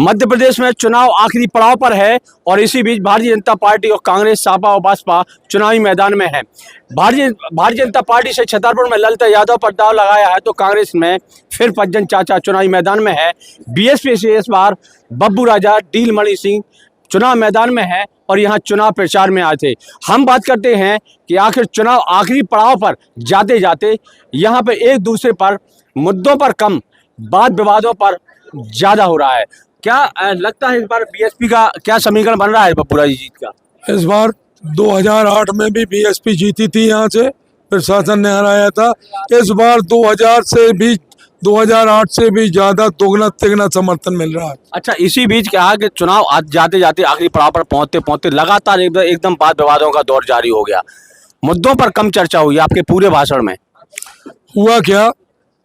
मध्य प्रदेश में चुनाव आखिरी पड़ाव पर है और इसी बीच भारतीय जनता पार्टी और कांग्रेस, सपा और बसपा चुनावी मैदान में है। भारतीय जनता पार्टी से छतरपुर में ललिता यादव पर दाव लगाया है तो कांग्रेस में फिर पज्जन चाचा चुनावी मैदान में है। बीएसपी से इस बार बब्बू राजा, डील मणि सिंह चुनाव मैदान में है और यहाँ चुनाव प्रचार में आए थे। हम बात करते हैं कि आखिर चुनाव आखिरी पड़ाव पर जाते जाते यहाँ पे एक दूसरे पर मुद्दों पर कम, वाद विवादों पर ज्यादा हो रहा है। क्या लगता है इस बार बीएसपी का क्या समीकरण बन रहा है बब्बू राजा जीत का? इस बार 2008 में भी बीएसपी जीती थी, यहाँ से प्रशासन ने हराया था। इस बार 2008 से भी ज्यादा दोगुना तिगुना समर्थन मिल रहा है। अच्छा, इसी बीच कहा कि चुनाव जाते जाते आखिरी पड़ाव पर पहुंचते पहुंचते लगातार एकदम वाद विवादों का दौर जारी हो गया, मुद्दों पर कम चर्चा हुई आपके पूरे भाषण में। हुआ क्या,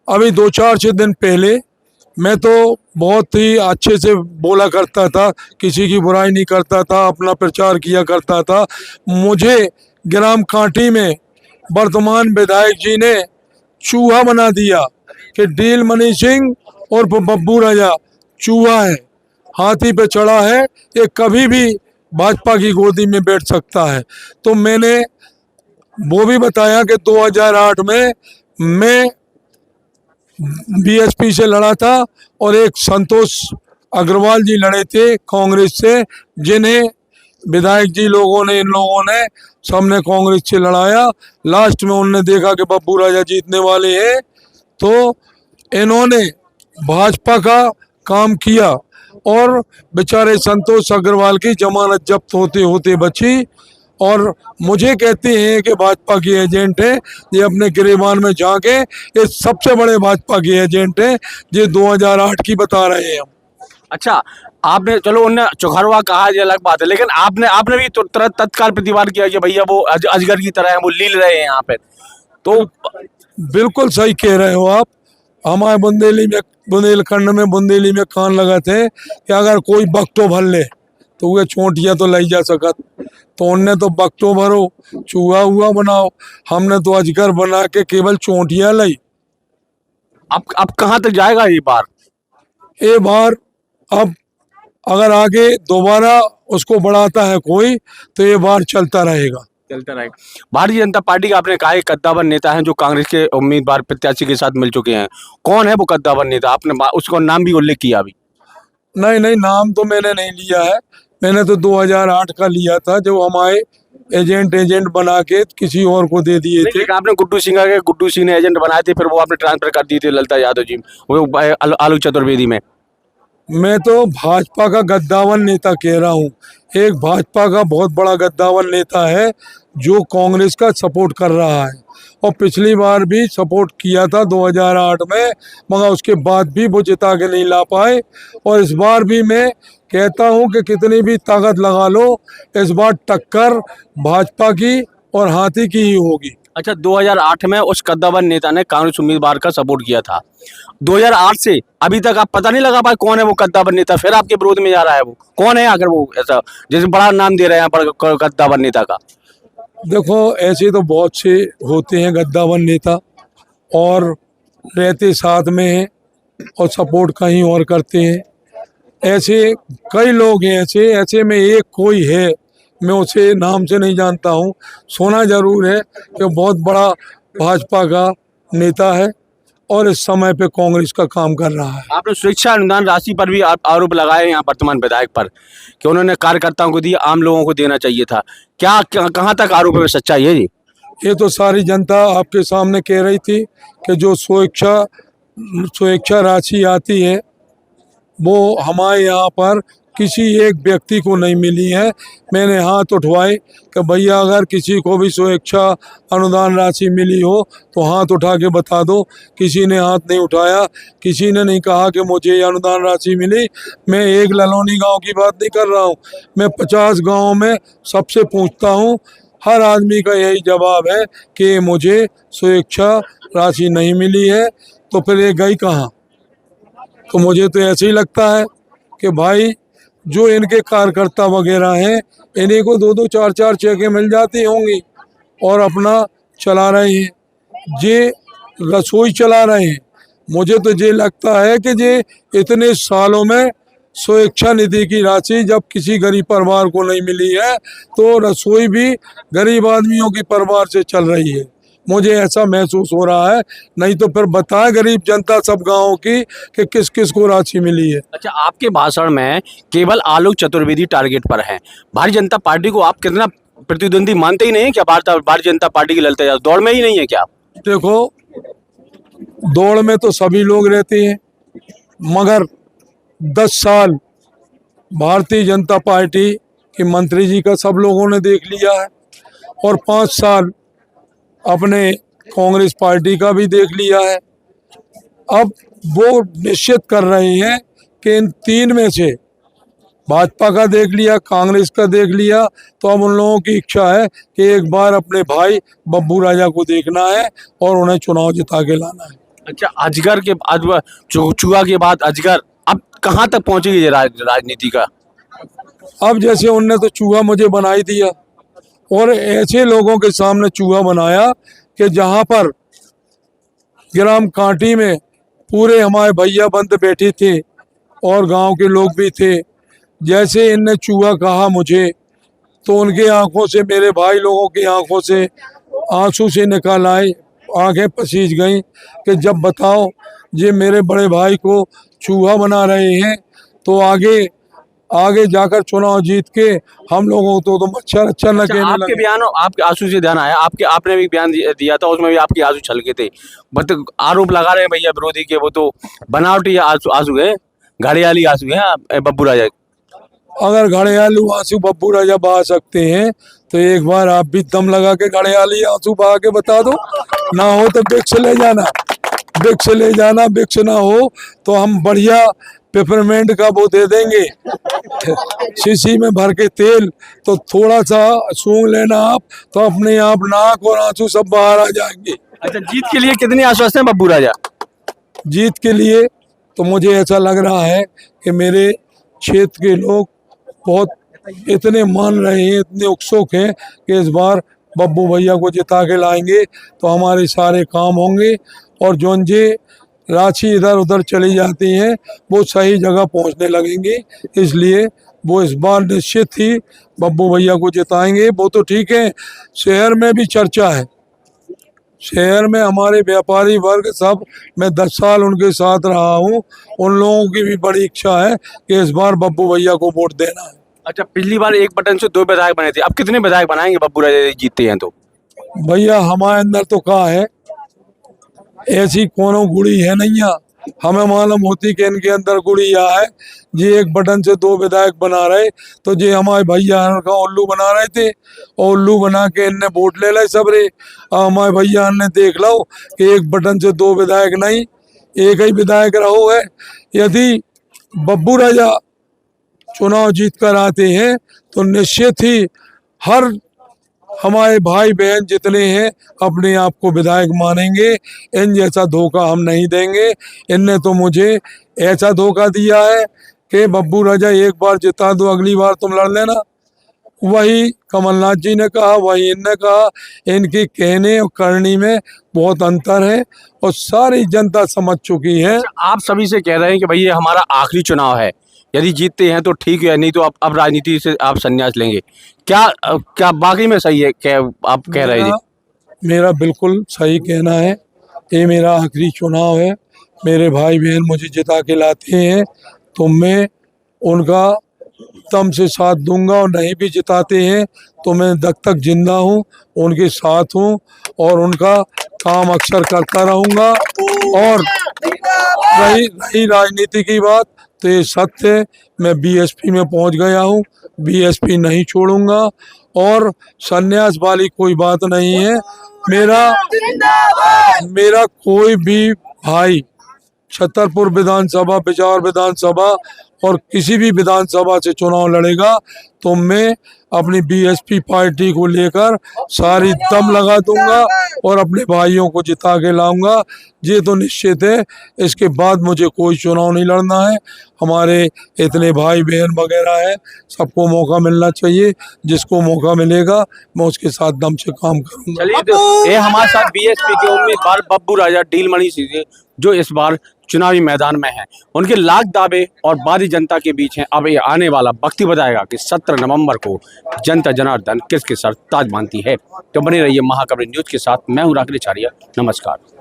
अभी 2-4-6 दिन पहले मैं तो बहुत ही अच्छे से बोला करता था, किसी की बुराई नहीं करता था, अपना प्रचार किया करता था। मुझे ग्राम कांटी में वर्तमान विधायक जी ने चूहा बना दिया कि डील मणि सिंह और बब्बू राजा चूहा है, हाथी पे चढ़ा है, ये कभी भी भाजपा की गोदी में बैठ सकता है। तो मैंने वो भी बताया कि 2008 में मैं बीएसपी से लड़ा था और एक संतोष अग्रवाल जी लड़े थे कांग्रेस से, जिन्हें विधायक जी लोगों ने, इन लोगों ने सबने कांग्रेस से लड़ाया। लास्ट में उन्होंने देखा कि बब्बू राजा जीतने वाले हैं तो इन्होंने भाजपा का काम किया और बेचारे संतोष अग्रवाल की जमानत जब्त होते होते बची। और मुझे कहते हैं कि भाजपा के एजेंट हैं, ये अपने गिरेबान में झांके, ये सबसे बड़े भाजपा के एजेंट हैं, ये 2008 की बता रहे हैं हम। अच्छा, आपने चलो उन्हें चौखरवा कहा, ये अलग बात है, लेकिन आपने भी तुरंत तत्काल प्रतिवाद किया कि भैया वो अजगर की तरह है, वो लील रहे हैं यहाँ पे। तो बिल्कुल सही कह रहे हो आप। हमारे बुंदेलखंड में बुंदेली में कान लगा थे कि अगर कोई बकटो भर ले तो वह चोटिया तो लाई जा सकत, तो उनने तो बकटो भरो, चूहा हुआ बनाओ, हमने तो अजगर बना के केवल चोटिया लाई। अब कहाँ तक जाएगा ये बार? अब अगर आगे दोबारा उसको बढ़ाता है कोई तो ये बार चलता रहेगा। भारतीय जनता पार्टी का आपने कहा एक कद्दावर नेता है जो कांग्रेस के उम्मीदवार प्रत्याशी के साथ मिल चुके हैं, कौन है वो कद्दावर नेता? आपने उसको नाम भी उल्लेख किया अभी? नहीं, नाम तो मैंने नहीं लिया है, मैंने तो 2008 का लिया था जो हमारे एजेंट बना के किसी और को दे दिए थे। आपने गुड्डू सिंह ने एजेंट बनाए थे, फिर वो आपने ट्रांसफर कर दिए थे ललिता यादव जी, वो आलोक चतुर्वेदी में। मैं तो भाजपा का गद्दावर नेता कह रहा हूँ। एक भाजपा का बहुत बड़ा गद्दावर नेता है जो कांग्रेस का सपोर्ट कर रहा है और पिछली बार भी सपोर्ट किया था 2008 में, मगर उसके बाद भी वो जिता के नहीं ला पाए। और इस बार भी मैं कहता हूं कि कितनी भी ताकत लगा लो, इस बार टक्कर भाजपा की और हाथी की ही होगी। अच्छा, 2008 में उस कद्दावर नेता ने कांग्रेस उम्मीदवार का सपोर्ट किया था, 2008 से अभी तक आप पता नहीं लगा पाए कौन है वो कद्दावर नेता? फिर आपके विरोध में जा रहा है, वो कौन है आखिर? वो ऐसा जैसे बड़ा नाम दे रहे हैं पर कद्दावर नेता का। देखो, ऐसे तो बहुत से होते हैं गद्दावर नेता और रहते साथ में हैं और सपोर्ट कहीं और करते हैं। ऐसे कई लोग हैं, ऐसे में एक कोई है, मैं उसे नाम से नहीं जानता हूँ, सुना जरूर है कि बहुत बड़ा भाजपा का नेता है और इस समय पे कांग्रेस का काम कर रहा है। आपने सुरक्षा अनुदान राशि पर भी आरोप लगाए यहाँ वर्तमान विधायक पर कि उन्होंने कार्यकर्ताओं को दी, आम लोगों को देना चाहिए था। क्या कहाँ तक आरोप में सच्चाई है जी? ये तो सारी जनता आपके सामने कह रही थी कि जो स्वेच्छा राशि आती है वो हमारे यहाँ पर किसी एक व्यक्ति को नहीं मिली है। मैंने हाथ उठवाए कि भैया अगर किसी को भी स्वेच्छा अनुदान राशि मिली हो तो हाथ उठा के बता दो। किसी ने हाथ नहीं उठाया, किसी ने नहीं कहा कि मुझे अनुदान राशि मिली। मैं एक ललोनी गांव की बात नहीं कर रहा हूं, मैं 50 गाँव में सबसे पूछता हूं, हर आदमी का यही जवाब है कि मुझे स्वेच्छा राशि नहीं मिली है। तो फिर ये गई कहाँ? तो मुझे तो ऐसे ही लगता है कि भाई जो इनके कार्यकर्ता वगैरह हैं, इन्हीं को 2-2 4-4 चेकें मिल जाती होंगी और अपना चला रहे हैं, ये रसोई चला रहे हैं। मुझे तो ये लगता है कि ये इतने सालों में स्वेच्छा निधि की राशि जब किसी गरीब परिवार को नहीं मिली है तो रसोई भी गरीब आदमियों की परिवार से चल रही है। मुझे ऐसा महसूस हो रहा है, नहीं तो फिर बताए गरीब जनता सब गाँव की कि किस किस को राशि मिली है। अच्छा, आपके भाषण में केवल आलोक चतुर्वेदी टारगेट पर है। भारतीय जनता पार्टी को आप कितना प्रतिद्वंदी मानते ही नहीं है क्या? भारतीय जनता पार्टी की ललते यादव दौड़ में ही नहीं है क्या? देखो, दौड़ में तो सभी लोग रहते हैं, मगर 10 साल भारतीय जनता पार्टी के मंत्री जी का सब लोगों ने देख लिया है और 5 साल अपने कांग्रेस पार्टी का भी देख लिया है। अब वो निश्चित कर रहे हैं कि इन तीन में से भाजपा का देख लिया, कांग्रेस का देख लिया, तो अब उन लोगों की इच्छा है कि एक बार अपने भाई बब्बू राजा को देखना है और उन्हें चुनाव जिता के लाना है। अच्छा, अजगर के चूहा के बाद अजगर, अब कहाँ तक पहुंचेगी ये राजनीति का? अब जैसे उनने तो चूहा मुझे बना ही दिया और ऐसे लोगों के सामने चूहा बनाया कि जहां पर ग्राम कांटी में पूरे हमारे भैया बंद बैठे थे और गांव के लोग भी थे, जैसे इनने चूहा कहा मुझे तो उनके आंखों से, मेरे भाई लोगों की आंखों से आंसू से निकल आए, आंखें पसीज गईं कि जब बताओ ये मेरे बड़े भाई को चूहा बना रहे हैं तो आगे जाकर चुनाव जीत के हम लोगों को तो मच्छर अच्छा न कहने आपके लगे। बयान, आपके आंसू से ध्यान आया, आपने भी बयान दिया था, उसमें भी आपके आंसू छलके थे। बट आरोप लगा रहे हैं भैया विरोधी के वो तो बनावटी आंसू है, घड़ियाली आंसू है बब्बू राजा। अगर घड़ियालू आंसू बब्बू राजा बहा सकते हैं तो एक बार आप भी दम लगा के घड़ियाली आंसू बहा के बता दो। ना हो तो विक्स ले जाना, विक्स ले जाना, विक्स ना हो तो हम बढ़िया पेपरमेंट का वो दे देंगे शीशी में भर के तेल, तो थोड़ा सा सूंघ लेना आप, तो अपने आप नाक और आंसू सब बाहर आ जाएंगे। अच्छा, जीत के लिए कितनी आश्वस्त है बब्बू राजा? जीत के लिए तो मुझे ऐसा लग रहा है कि मेरे क्षेत्र के लोग बहुत इतने मान रहे हैं, इतने उत्सुक हैं कि इस बार बब्बू भैया को जिता के लाएंगे तो हमारे सारे काम होंगे और जो जे राशि इधर उधर चली जाती हैं वो सही जगह पहुंचने लगेंगे। इसलिए वो इस बार निश्चित ही बब्बू भैया को जिताएंगे। वो तो ठीक है, शहर में भी चर्चा है, शहर में हमारे व्यापारी वर्ग सब, मैं 10 साल उनके साथ रहा हूँ, उन लोगों की भी बड़ी इच्छा है कि इस बार बब्बू भैया को वोट देना है। अच्छा, पिछली बार एक बटन से 2 विधायक बने थे, अब कितने विधायक बनाएंगे बब्बू राजा जीतते हैं तो? भैया हमारे अंदर तो कहा है, ऐसी कोनो गुड़ी है नहीं है, हमें मालूम होती कि इनके अंदर गुड़िया है। जी एक बटन से 2 विधायक बना रहे तो जे हमारे भैया का उल्लू बना रहे थे और उल्लू बना के इनने वोट ले लाए सबरे। हमारे भैया ने देख लो कि एक बटन से 2 विधायक नहीं, एक ही विधायक रहो है। यदि बब्बू राजा चुनाव जीत कर आते हैं तो निश्चित ही हर हमारे भाई बहन जितने हैं अपने आप को विधायक मानेंगे। इन जैसा धोखा हम नहीं देंगे। इनने तो मुझे ऐसा धोखा दिया है कि बब्बू राजा एक बार जिता दो, अगली बार तुम लड़ लेना। वही कमलनाथ जी ने कहा, वही इनने कहा। इनके कहने और करनी में बहुत अंतर है और सारी जनता समझ चुकी है। आप सभी से कह रहे हैं कि भाई ये हमारा आखिरी चुनाव है, यदि जीतते हैं तो ठीक है, नहीं तो अब राजनीति से आप संन्यास लेंगे। क्या बाकी में सही है क्या आप कह रहे हैं? मेरा बिल्कुल सही कहना है, ये मेरा आखिरी चुनाव है। मेरे भाई बहन मुझे जिता के लाते हैं तो मैं उनका दम से साथ दूंगा और नहीं भी जिताते हैं तो मैं जब तक जिंदा हूँ उनके साथ हूँ और उनका काम अक्सर करता रहूँगा। और रही राजनीति की बात तो ये सत्य है, मैं बीएसपी में पहुंच गया हूं, बीएसपी नहीं छोड़ूंगा और संन्यास वाली कोई बात नहीं है। मेरा कोई भी भाई छतरपुर विधानसभा, बिजौर विधानसभा और किसी भी विधानसभा से चुनाव लड़ेगा तो मैं अपनी बीएसपी पार्टी को लेकर सारी दम लगा दूंगा और अपने भाइयों को जिता के लाऊंगा। ये तो निश्चित है, इसके बाद मुझे कोई चुनाव नहीं लड़ना है। हमारे इतने भाई बहन वगैरह हैं, सबको मौका मिलना चाहिए। जिसको मौका मिलेगा मैं उसके साथ दम से काम करूंगा। चलिए, तो ये हमारे साथ बीएसपी के उम्मीदवार बब्बू राजा डील मणि सीधे जो इस बार चुनावी मैदान में हैं। उनके लाख दावे और भारतीय जनता के बीच हैं। अब ये आने वाला वक्त ही बताएगा कि 17 नवंबर को जनता जनार्दन किसके सर ताज बांधती है। तो बने रहिए महाखबर न्यूज के साथ। मैं हूं राकेश आचार्य। नमस्कार।